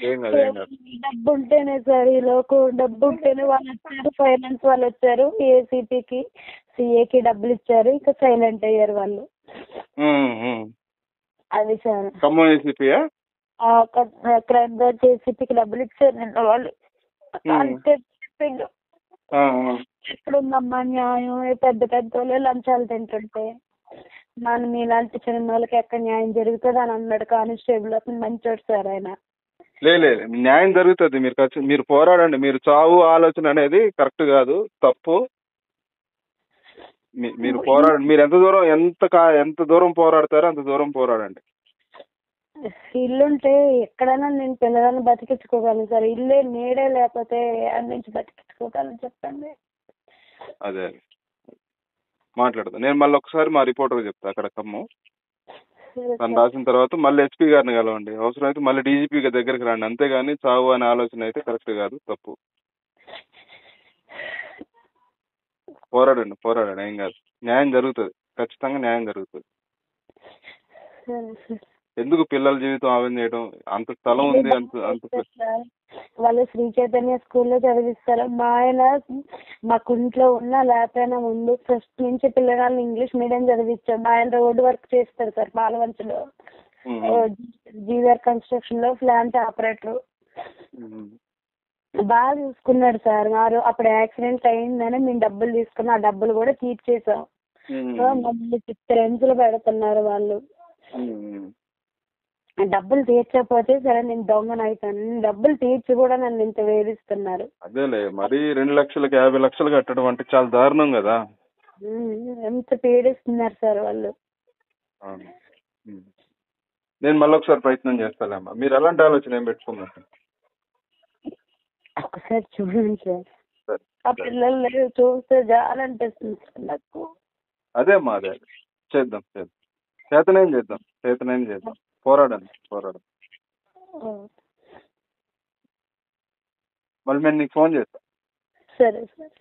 ఏం కాదు ఏం కాదు. డబ్బు ఉంటేనే సార్ ఈ లోకం, డబ్బు ఉంటేనే వాళ్ళు వచ్చారు, ఫైనాన్స్ వాళ్ళు వచ్చారు, ఏసీపీకి సిఏకి డబ్బులు ఇచ్చారు, ఇక సైలెంట్ అయ్యారు వాళ్ళు. అది సార్ ఖమ్మం ఏసీపీయా? క్రైమ్ బ్రాంచ్ ఏసీపీకి డబ్బులు ఇచ్చారు నిన్న వాళ్ళు. చెప్పిండు ఎక్కడుందమ్మా న్యాయం, పెద్ద పెద్ద వాళ్ళు లంచాలు తింటుంటే మనం ఇలాంటి చిన్న వాళ్ళకి ఎక్కడ న్యాయం జరుగుతుంది అని అన్నాడు కానిస్టేబుల్. అతను మంచోడు సార్ ఆయన. లేదు న్యాయం జరుగుతుంది. మీరు పోరాడండి. మీరు చావు ఆలోచన అనేది కరెక్ట్ కాదు, తప్పు. మీరు పోరాడండి. మీరు ఎంత దూరం పోరాడతారో అంత దూరం పోరాడండి. ఇల్లుంటే ఎక్కడైనా నేను పిల్లగాన్ని బతికించుకోగలను సార్. ఇల్లే నీడే లేకపోతే అన్ని నుంచి బతికించుకోగలను చెప్పండి. అదే మాట్లాడతాను నేను. మళ్ళీ ఒకసారి మా రిపోర్టర్ చెప్తా అక్కడ ఖమ్మం. తను రాసిన తర్వాత మళ్ళీ ఎస్పీ గారిని కలవండి. అవసరం అయితే మళ్ళీ డీజీపీ దగ్గరికి రండి. అంతేగాని చావు అనే ఆలోచన అయితే కరెక్ట్ కాదు, తప్పు. పోరాడండి ఏం కాదు. న్యాయం జరుగుతుంది, ఖచ్చితంగా న్యాయం జరుగుతుంది. ఎందుకు పిల్లల జీవితం ఆవిడ చేయడం? అంత స్థలం ఉంది, అంత వాళ్ళు శ్రీ చైతన్య స్కూల్లో చదివిస్తారు. మా ఆయన మాకు ఇంట్లో ఉన్న లేకపోయినా ముందు ఫస్ట్ నుంచి పిల్లగాళ్ళని ఇంగ్లీష్ మీడియం చదివించారు. మా ఆయన రోడ్డు వర్క్ చేస్తారు సార్ పాలవంచలో, జీవర్ కన్స్ట్రక్షన్ లో ప్లాంట్ ఆపరేటర్. బాగా చూసుకున్నాడు సార్. వారు అప్పుడు యాక్సిడెంట్ అయిందని మేము డబ్బులు తీసుకున్నాం, ఆ డబ్బులు కూడా తీర్చేసాం. మమ్మల్ని చిత్రహింసలు పెడుతున్నారు వాళ్ళు. డబ్బులు తీర్చకపోతే సరే నేను దొంగను అవుతాను, డబ్బులు తీర్చి కూడా నన్ను ఇంత వేధిస్తున్నారు. అదేలే మరి 2 లక్షలకి 50 లక్షలు కట్టడం అంటే చాలా దారుణం కదా. ఎంత పీడిస్తున్నారు సార్ వాళ్ళు. నేను మళ్ళీ ఒకసారి ప్రయత్నం చేస్తాలేమ్మా. మీరు ఎలాంటి ఆలోచన ఏం పెట్టుకున్నారు? ఒకసారి చూడండి సార్. ఆ పిల్లలు చూస్తే జాలనిపిస్తుంది సార్ నాకు. అదేమ్మా అదే చేద్దాం. చేతనేం చేద్దాం. పోరాడండి. మళ్ళీ నేను నీకు ఫోన్ చేస్తాను. సరే సార్.